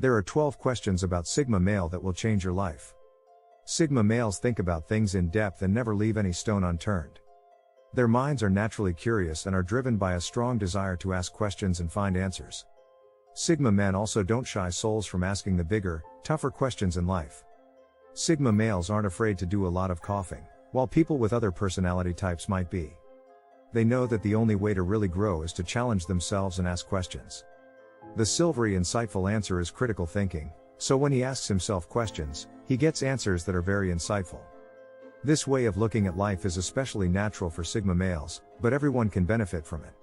There are 12 questions about Sigma male that will change your life. Sigma males think about things in depth and never leave any stone unturned. Their minds are naturally curious and are driven by a strong desire to ask questions and find answers. Sigma men also don't shy souls from asking the bigger, tougher questions in life. Sigma males aren't afraid to do a lot of coughing, while people with other personality types might be. They know that the only way to really grow is to challenge themselves and ask questions. The silvery, insightful answer is critical thinking, so when he asks himself questions, he gets answers that are very insightful. This way of looking at life is especially natural for Sigma males, but everyone can benefit from it.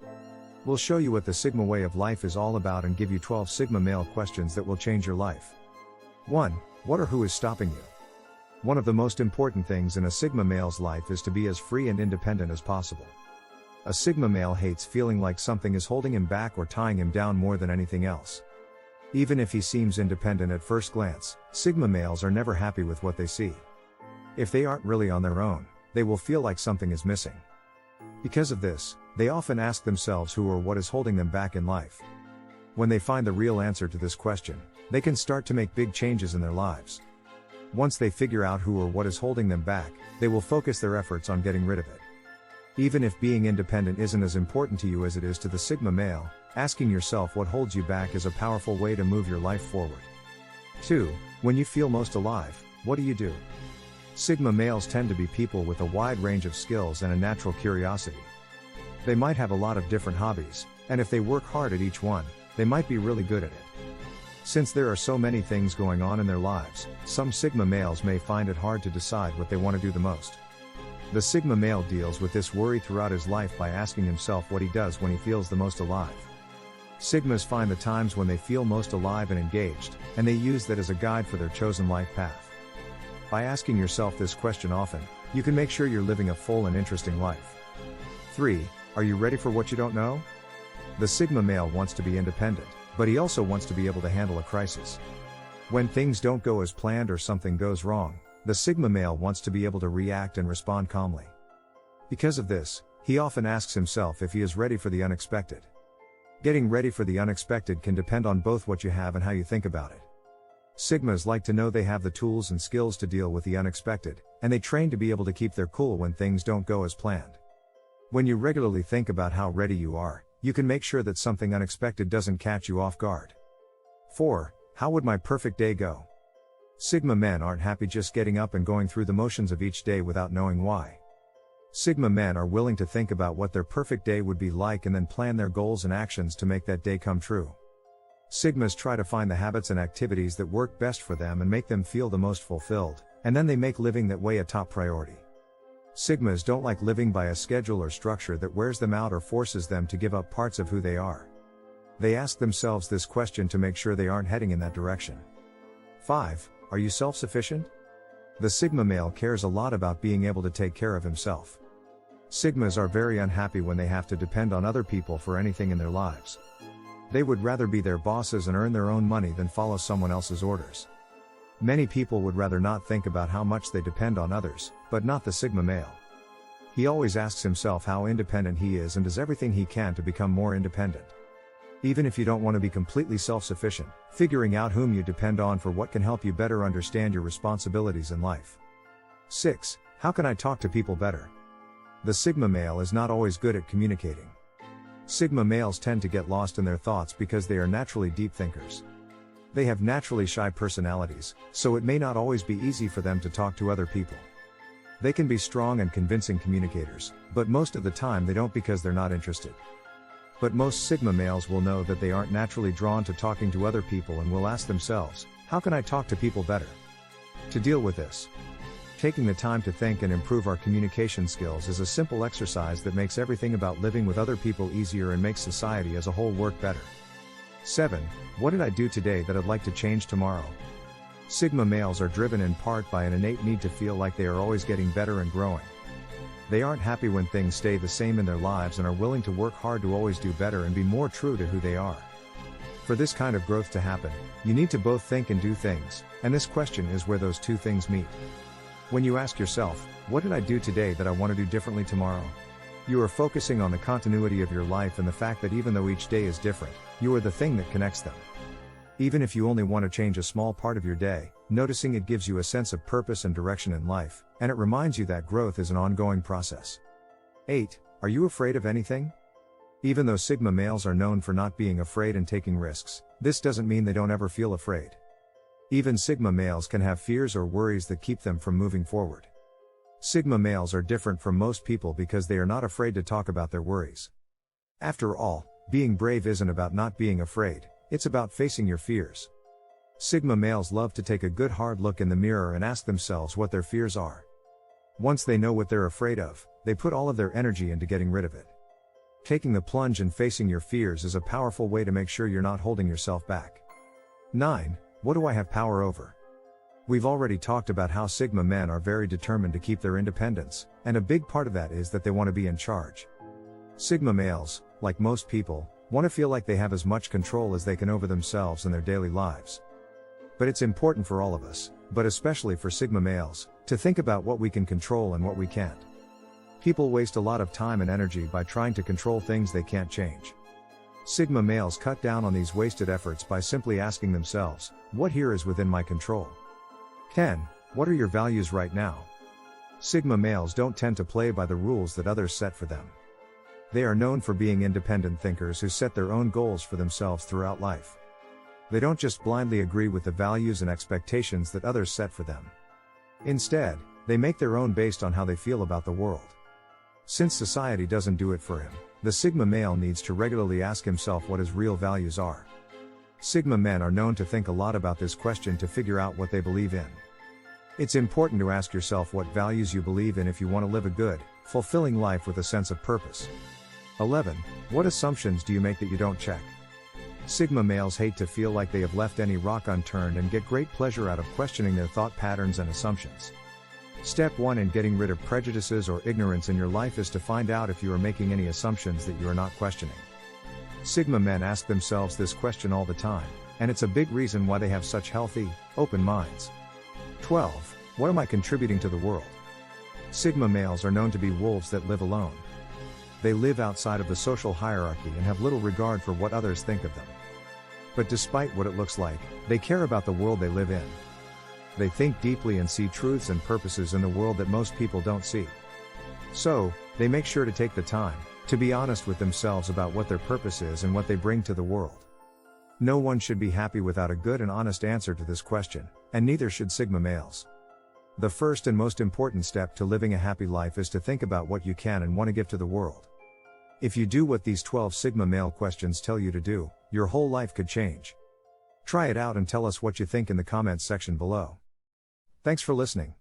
We'll show you what the Sigma way of life is all about and give you 12 Sigma male questions that will change your life. 1. What or who is stopping you? One of the most important things in a Sigma male's life is to be as free and independent as possible. A Sigma male hates feeling like something is holding him back or tying him down more than anything else. Even if he seems independent at first glance, Sigma males are never happy with what they see. If they aren't really on their own, they will feel like something is missing. Because of this, they often ask themselves who or what is holding them back in life. When they find the real answer to this question, they can start to make big changes in their lives. Once they figure out who or what is holding them back, they will focus their efforts on getting rid of it. Even if being independent isn't as important to you as it is to the Sigma male, asking yourself what holds you back is a powerful way to move your life forward. 2. When you feel most alive, what do you do? Sigma males tend to be people with a wide range of skills and a natural curiosity. They might have a lot of different hobbies, and if they work hard at each one, they might be really good at it. Since there are so many things going on in their lives, some Sigma males may find it hard to decide what they want to do the most. The Sigma male deals with this worry throughout his life by asking himself what he does when he feels the most alive. Sigmas find the times when they feel most alive and engaged, and they use that as a guide for their chosen life path. By asking yourself this question often, you can make sure you're living a full and interesting life. 3. Are you ready for what you don't know? The Sigma male wants to be independent, but he also wants to be able to handle a crisis. When things don't go as planned or something goes wrong, the Sigma male wants to be able to react and respond calmly. Because of this, he often asks himself if he is ready for the unexpected. Getting ready for the unexpected can depend on both what you have and how you think about it. Sigmas like to know they have the tools and skills to deal with the unexpected, and they train to be able to keep their cool when things don't go as planned. When you regularly think about how ready you are, you can make sure that something unexpected doesn't catch you off guard. 4. How would my perfect day go? Sigma men aren't happy just getting up and going through the motions of each day without knowing why. Sigma men are willing to think about what their perfect day would be like and then plan their goals and actions to make that day come true. Sigmas try to find the habits and activities that work best for them and make them feel the most fulfilled, and then they make living that way a top priority. Sigmas don't like living by a schedule or structure that wears them out or forces them to give up parts of who they are. They ask themselves this question to make sure they aren't heading in that direction. 5. Are you self-sufficient? The Sigma male cares a lot about being able to take care of himself. Sigmas are very unhappy when they have to depend on other people for anything in their lives. They would rather be their bosses and earn their own money than follow someone else's orders. Many people would rather not think about how much they depend on others, but not the Sigma male. He always asks himself how independent he is and does everything he can to become more independent. Even if you don't want to be completely self-sufficient, figuring out whom you depend on for what can help you better understand your responsibilities in life. 6. How can I talk to people better? The Sigma male is not always good at communicating. Sigma males tend to get lost in their thoughts because they are naturally deep thinkers. They have naturally shy personalities, so it may not always be easy for them to talk to other people. They can be strong and convincing communicators, but most of the time they don't because they're not interested. But most Sigma males will know that they aren't naturally drawn to talking to other people and will ask themselves, how can I talk to people better? To deal with this, taking the time to think and improve our communication skills is a simple exercise that makes everything about living with other people easier and makes society as a whole work better. 7. What did I do today that I'd like to change tomorrow? Sigma males are driven in part by an innate need to feel like they are always getting better and growing. They aren't happy when things stay the same in their lives and are willing to work hard to always do better and be more true to who they are. For this kind of growth to happen, you need to both think and do things, and this question is where those two things meet. When you ask yourself, what did I do today that I want to do differently tomorrow? You are focusing on the continuity of your life and the fact that even though each day is different, you are the thing that connects them. Even if you only want to change a small part of your day, noticing it gives you a sense of purpose and direction in life, and it reminds you that growth is an ongoing process. 8. Are you afraid of anything? Even though Sigma males are known for not being afraid and taking risks, this doesn't mean they don't ever feel afraid. Even Sigma males can have fears or worries that keep them from moving forward. Sigma males are different from most people because they are not afraid to talk about their worries. After all, being brave isn't about not being afraid, it's about facing your fears. Sigma males love to take a good hard look in the mirror and ask themselves what their fears are. Once they know what they're afraid of, they put all of their energy into getting rid of it. Taking the plunge and facing your fears is a powerful way to make sure you're not holding yourself back. 9. What do I have power over? We've already talked about how Sigma men are very determined to keep their independence, and a big part of that is that they want to be in charge. Sigma males, like most people, want to feel like they have as much control as they can over themselves and their daily lives. But it's important for all of us, but especially for Sigma males, to think about what we can control and what we can't. People waste a lot of time and energy by trying to control things they can't change. Sigma males cut down on these wasted efforts by simply asking themselves, what here is within my control? 10. What are your values right now? Sigma males don't tend to play by the rules that others set for them. They are known for being independent thinkers who set their own goals for themselves throughout life. They don't just blindly agree with the values and expectations that others set for them. Instead, they make their own based on how they feel about the world. Since society doesn't do it for him, the Sigma male needs to regularly ask himself what his real values are. Sigma men are known to think a lot about this question to figure out what they believe in. It's important to ask yourself what values you believe in if you want to live a good, fulfilling life with a sense of purpose. 11. What assumptions do you make that you don't check? Sigma males hate to feel like they have left any rock unturned and get great pleasure out of questioning their thought patterns and assumptions. Step 1 in getting rid of prejudices or ignorance in your life is to find out if you are making any assumptions that you are not questioning. Sigma men ask themselves this question all the time, and it's a big reason why they have such healthy, open minds. 12. What am I contributing to the world? Sigma males are known to be wolves that live alone. They live outside of the social hierarchy and have little regard for what others think of them. But despite what it looks like, they care about the world they live in. They think deeply and see truths and purposes in the world that most people don't see. So, they make sure to take the time to be honest with themselves about what their purpose is and what they bring to the world. No one should be happy without a good and honest answer to this question, and neither should Sigma males. The first and most important step to living a happy life is to think about what you can and want to give to the world. If you do what these 12 Sigma male questions tell you to do, your whole life could change. Try it out and tell us what you think in the comments section below. Thanks for listening.